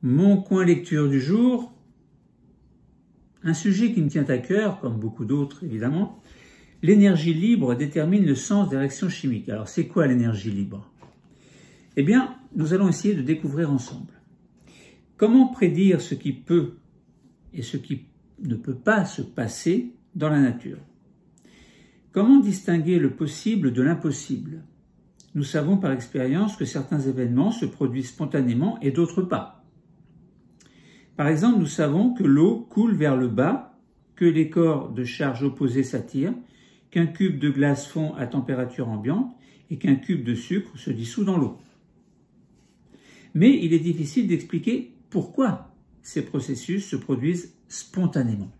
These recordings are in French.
Mon coin lecture du jour, un sujet qui me tient à cœur, comme beaucoup d'autres évidemment. L'énergie libre détermine le sens des réactions chimiques. Alors c'est quoi l'énergie libre? Eh bien, nous allons essayer de découvrir ensemble. Comment prédire ce qui peut et ce qui ne peut pas se passer dans la nature? Comment distinguer le possible de l'impossible? Nous savons par expérience que certains événements se produisent spontanément et d'autres pas. Par exemple, nous savons que l'eau coule vers le bas, que les corps de charge opposées s'attirent, qu'un cube de glace fond à température ambiante et qu'un cube de sucre se dissout dans l'eau. Mais il est difficile d'expliquer pourquoi ces processus se produisent spontanément.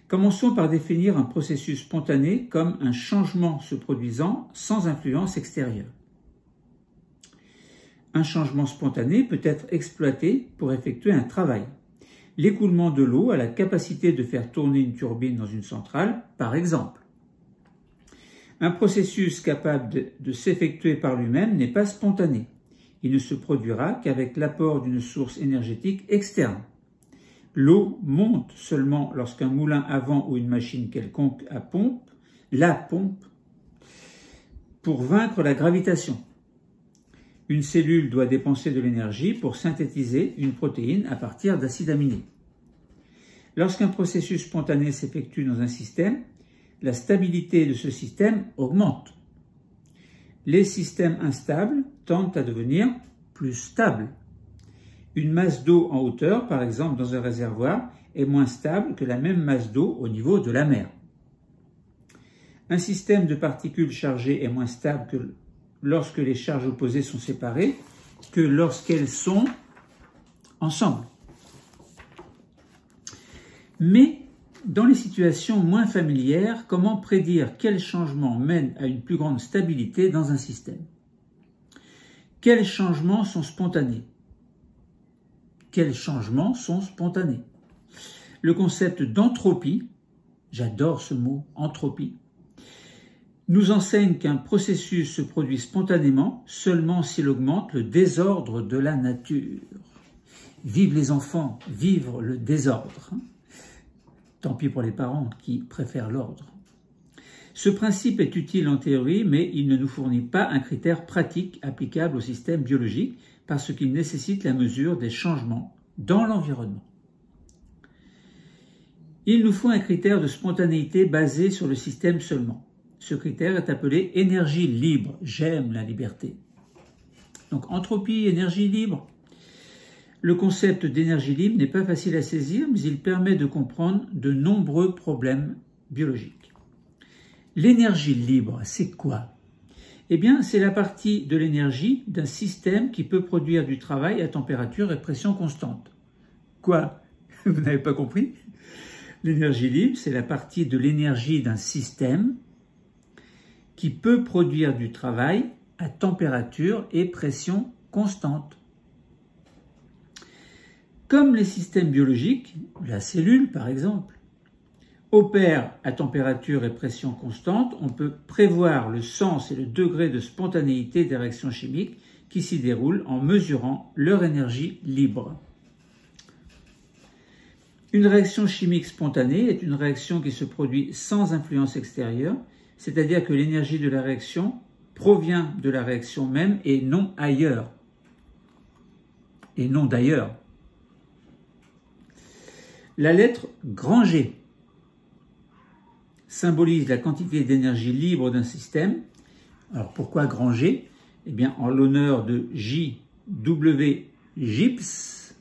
Commençons par définir un processus spontané comme un changement se produisant sans influence extérieure. Un changement spontané peut être exploité pour effectuer un travail. L'écoulement de l'eau a la capacité de faire tourner une turbine dans une centrale, par exemple. Un processus capable de s'effectuer par lui-même n'est pas spontané. Il ne se produira qu'avec l'apport d'une source énergétique externe. L'eau monte seulement lorsqu'un moulin à vent ou une machine quelconque à pompe, la pompe, pour vaincre la gravitation. Une cellule doit dépenser de l'énergie pour synthétiser une protéine à partir d'acides aminés. Lorsqu'un processus spontané s'effectue dans un système, la stabilité de ce système augmente. Les systèmes instables tendent à devenir plus stables. Une masse d'eau en hauteur, par exemple dans un réservoir, est moins stable que la même masse d'eau au niveau de la mer. Un système de particules chargées est moins stable que lorsque les charges opposées sont séparées que lorsqu'elles sont ensemble. Mais dans les situations moins familières, comment prédire quel changement mène à une plus grande stabilité dans un système? Quels changements sont spontanés? Quels changements sont spontanés? Le concept d'entropie, j'adore ce mot, entropie, nous enseigne qu'un processus se produit spontanément seulement s'il augmente le désordre de la nature. Vive les enfants, vivre le désordre. Tant pis pour les parents qui préfèrent l'ordre. Ce principe est utile en théorie, mais il ne nous fournit pas un critère pratique applicable au système biologique parce qu'il nécessite la mesure des changements dans l'environnement. Il nous faut un critère de spontanéité basé sur le système seulement. Ce critère est appelé énergie libre. J'aime la liberté. Donc entropie, énergie libre. Le concept d'énergie libre n'est pas facile à saisir, mais il permet de comprendre de nombreux problèmes biologiques. L'énergie libre, c'est quoi? Eh bien, c'est la partie de l'énergie d'un système qui peut produire du travail à température et pression constante. Quoi? Vous n'avez pas compris? L'énergie libre, c'est la partie de l'énergie d'un système qui peut produire du travail à température et pression constante. Comme les systèmes biologiques, la cellule par exemple, opère à température et pression constante, on peut prévoir le sens et le degré de spontanéité des réactions chimiques qui s'y déroulent en mesurant leur énergie libre. Une réaction chimique spontanée est une réaction qui se produit sans influence extérieure, c'est-à-dire que l'énergie de la réaction provient de la réaction même et non ailleurs. Et non d'ailleurs. La lettre grand G symbolise la quantité d'énergie libre d'un système. Alors pourquoi grand G? Eh bien en l'honneur de J.W. Gibbs,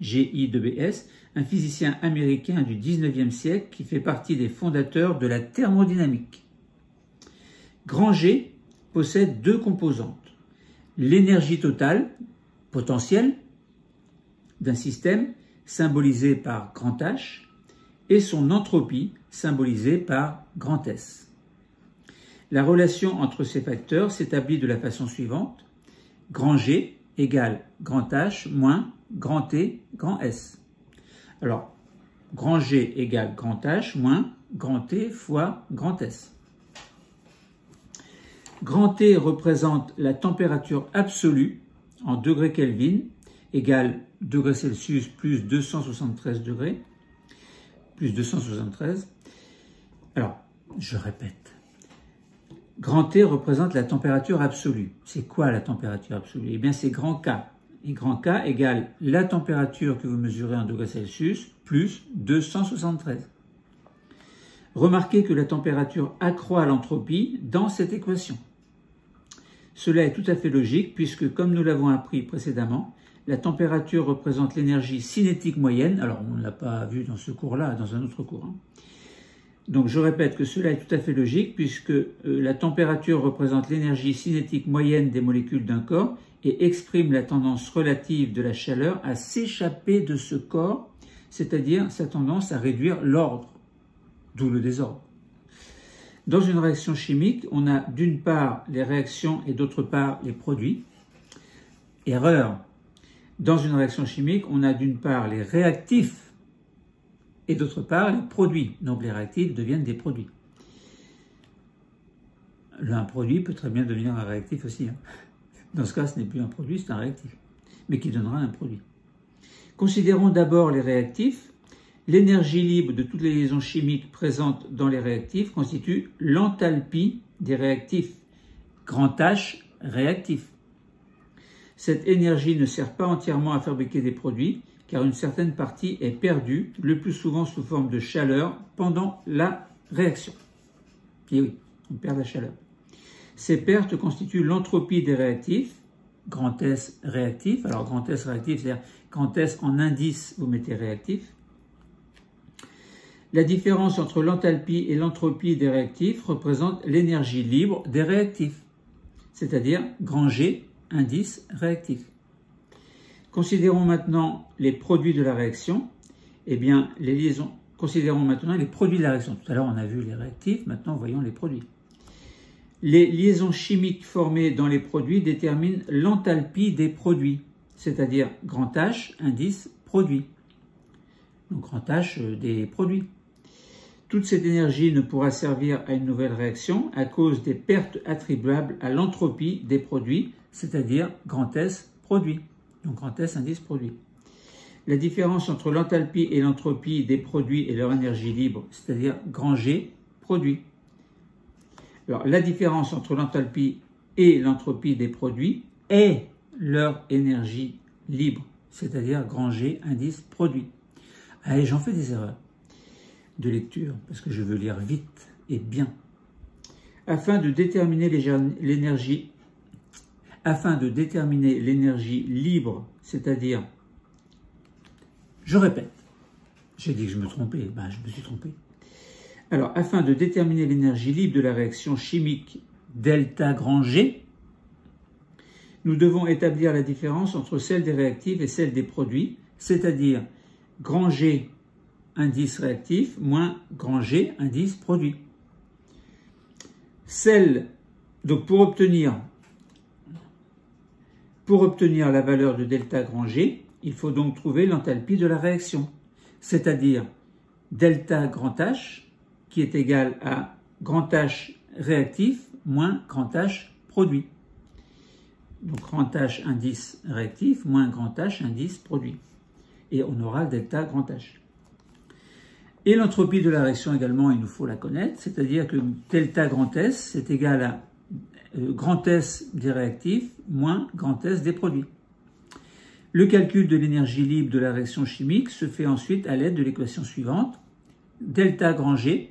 G-I-B-S, un physicien américain du 19e siècle qui fait partie des fondateurs de la thermodynamique. Grand G possède deux composantes. L'énergie totale, potentielle, d'un système symbolisée par grand H et son entropie symbolisée par grand S. La relation entre ces facteurs s'établit de la façon suivante. Grand G égale grand H moins grand T, grand S. Alors, grand G égale grand H moins grand T fois grand S. Grand T représente la température absolue en degrés Kelvin égale degrés Celsius plus 273 degrés, plus 273. Alors, je répète, grand T représente la température absolue. C'est quoi la température absolue? Eh bien, c'est grand K. Et grand K égale la température que vous mesurez en degrés Celsius plus 273. Remarquez que la température accroît l'entropie dans cette équation. Cela est tout à fait logique puisque, comme nous l'avons appris précédemment, la température représente l'énergie cinétique moyenne. Alors, on ne l'a pas vu dans ce cours-là, dans un autre cours. Donc, je répète que cela est tout à fait logique puisque la température représente l'énergie cinétique moyenne des molécules d'un corps et exprime la tendance relative de la chaleur à s'échapper de ce corps, c'est-à-dire sa tendance à réduire l'ordre, d'où le désordre. Dans une réaction chimique, on a d'une part les réactions et d'autre part les produits. Erreur. Dans une réaction chimique, on a d'une part les réactifs et d'autre part les produits. Donc les réactifs deviennent des produits. Un produit peut très bien devenir un réactif aussi. Dans ce cas, ce n'est plus un produit, c'est un réactif, mais qui donnera un produit. Considérons d'abord les réactifs. L'énergie libre de toutes les liaisons chimiques présentes dans les réactifs constitue l'enthalpie des réactifs, grand H réactif. Cette énergie ne sert pas entièrement à fabriquer des produits, car une certaine partie est perdue, le plus souvent sous forme de chaleur, pendant la réaction. Et oui, on perd la chaleur. Ces pertes constituent l'entropie des réactifs, grand S réactif. Alors grand S réactif, c'est-à-dire grand S en indice, vous mettez réactif. La différence entre l'enthalpie et l'entropie des réactifs représente l'énergie libre des réactifs, c'est-à-dire grand G, indice réactif. Considérons maintenant les produits de la réaction. Eh bien, considérons maintenant les produits de la réaction. Tout à l'heure, on a vu les réactifs, maintenant voyons les produits. Les liaisons chimiques formées dans les produits déterminent l'enthalpie des produits, c'est-à-dire grand H, indice produit. Donc grand H des produits. Toute cette énergie ne pourra servir à une nouvelle réaction à cause des pertes attribuables à l'entropie des produits, c'est-à-dire grand S produit. Donc grand S indice produit. La différence entre l'enthalpie et l'entropie des produits et leur énergie libre, c'est-à-dire grand G produit. Alors la différence entre l'enthalpie et l'entropie des produits est leur énergie libre, c'est-à-dire grand G indice produit. Allez, j'en fais des erreurs de lecture, parce que je veux lire vite et bien. Afin de déterminer l'énergie libre, c'est-à-dire, je répète, j'ai dit que je me trompais, je me suis trompé. Alors, afin de déterminer l'énergie libre de la réaction chimique delta grand G, nous devons établir la différence entre celle des réactifs et celle des produits, c'est-à-dire grand G indice réactif moins grand G indice produit. Donc pour obtenir la valeur de delta grand G, il faut donc trouver l'enthalpie de la réaction, c'est-à-dire delta grand H qui est égal à grand H réactif moins grand H produit. Donc grand H indice réactif moins grand H indice produit. Et on aura delta grand H. Et l'entropie de la réaction également, il nous faut la connaître, c'est-à-dire que delta grand S est égal à grand S des réactifs moins grand S des produits. Le calcul de l'énergie libre de la réaction chimique se fait ensuite à l'aide de l'équation suivante. Delta grand G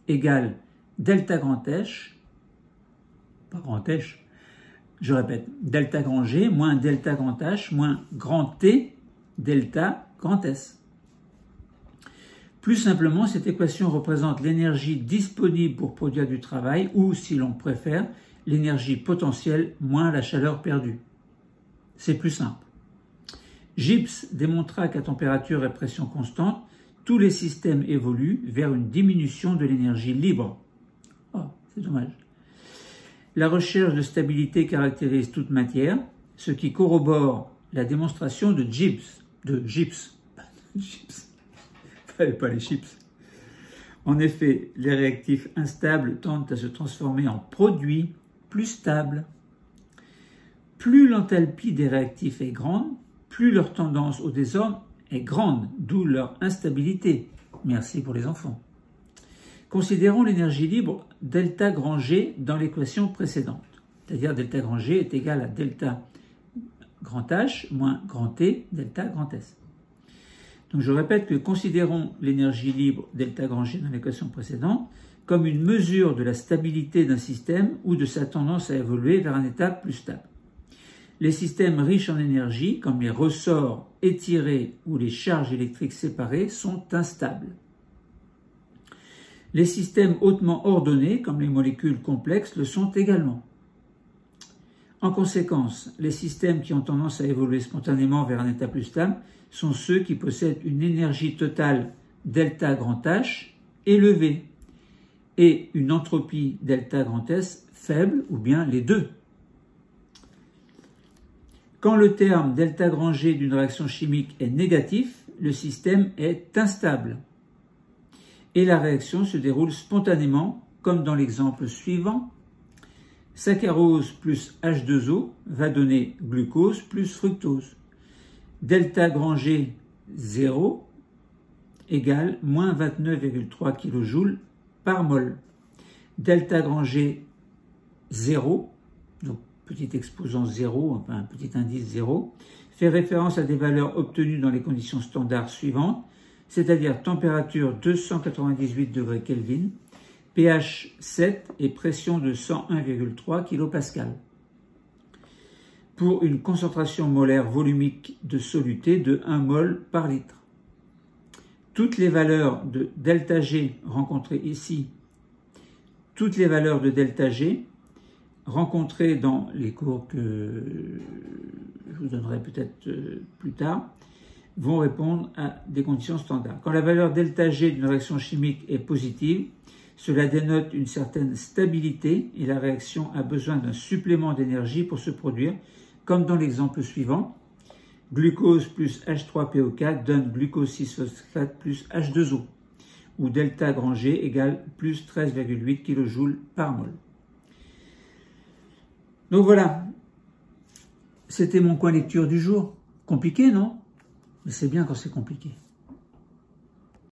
égale delta grand H, pas grand H, je répète, delta grand G moins delta grand H moins grand T delta grand S. Plus simplement, cette équation représente l'énergie disponible pour produire du travail ou, si l'on préfère, l'énergie potentielle moins la chaleur perdue. C'est plus simple. Gibbs démontra qu'à température et pression constante, tous les systèmes évoluent vers une diminution de l'énergie libre. Oh, c'est dommage. La recherche de stabilité caractérise toute matière, ce qui corrobore la démonstration de Gibbs. Pas les chips. En effet, les réactifs instables tendent à se transformer en produits plus stables. Plus l'enthalpie des réactifs est grande, plus leur tendance au désordre est grande, d'où leur instabilité. Merci pour les enfants. Considérons l'énergie libre delta grand G dans l'équation précédente. C'est-à-dire delta grand G est égal à delta grand H moins grand T delta grand S. Donc je répète que considérons l'énergie libre delta grand G dans l'équation précédente comme une mesure de la stabilité d'un système ou de sa tendance à évoluer vers un état plus stable. Les systèmes riches en énergie, comme les ressorts étirés ou les charges électriques séparées, sont instables. Les systèmes hautement ordonnés, comme les molécules complexes, le sont également. En conséquence, les systèmes qui ont tendance à évoluer spontanément vers un état plus stable sont ceux qui possèdent une énergie totale delta grand H élevée et une entropie delta grand S faible, ou bien les deux. Quand le terme delta grand G d'une réaction chimique est négatif, le système est instable. Et la réaction se déroule spontanément, comme dans l'exemple suivant. Saccharose plus H2O va donner glucose plus fructose. Delta grand G 0 égale moins 29,3 kJ par mol. Delta grand G 0, donc petit exposant 0, enfin un petit indice 0, fait référence à des valeurs obtenues dans les conditions standards suivantes, c'est-à-dire température 298 degrés Kelvin, pH 7 et pression de 101,3 kPa, pour une concentration molaire volumique de soluté de 1 mol par litre. Toutes les valeurs de delta G rencontrées ici, toutes les valeurs de delta G rencontrées dans les cours que je vous donnerai peut-être plus tard, vont répondre à des conditions standards. Quand la valeur delta G d'une réaction chimique est positive, cela dénote une certaine stabilité et la réaction a besoin d'un supplément d'énergie pour se produire, comme dans l'exemple suivant. Glucose plus H3PO4 donne glucose 6-phosphate plus H2O, où delta grand G égale plus 13,8 kJ par mol. Donc voilà, c'était mon coin lecture du jour. Compliqué, non? Mais c'est bien quand c'est compliqué.